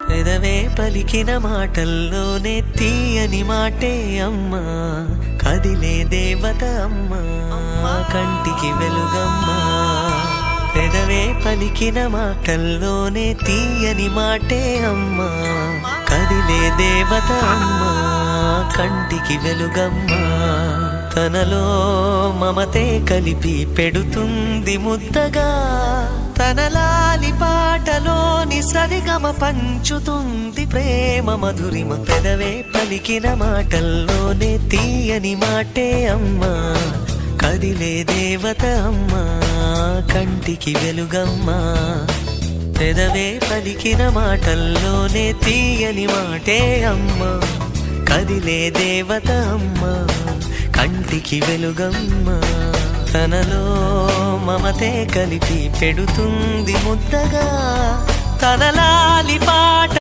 పెదవే పలికిన మాటల్లోనే తీయని మాటే అమ్మా, కదిలే దేవత అమ్మా, కంటికి వెలుగమ్మా. పెదవే పలికిన మాటల్లోనే తీయని మాటే అమ్మా, కదిలే దేవత అమ్మా, కంటికి వెలుగమ్మా. తనలో మమతే కలిపి పెడుతుంది ముద్దగా, తన లాలి పాటలోని సరిగమ పంచుతుంది ప్రేమ మధురిమ. పెదవే పలికిన మాటల్లోనే తీయని మాటే అమ్మా, కదిలే దేవత అమ్మా, కంటికి వెలుగమ్మా. పెదవే పలికిన మాటల్లోనే తీయని మాటే అమ్మా, కదిలే దేవత అమ్మా, కంటికి వెలుగమ్మా. తనలో మమతే కలిపి పెడుతుంది ముద్దగా, తన లాలి పాట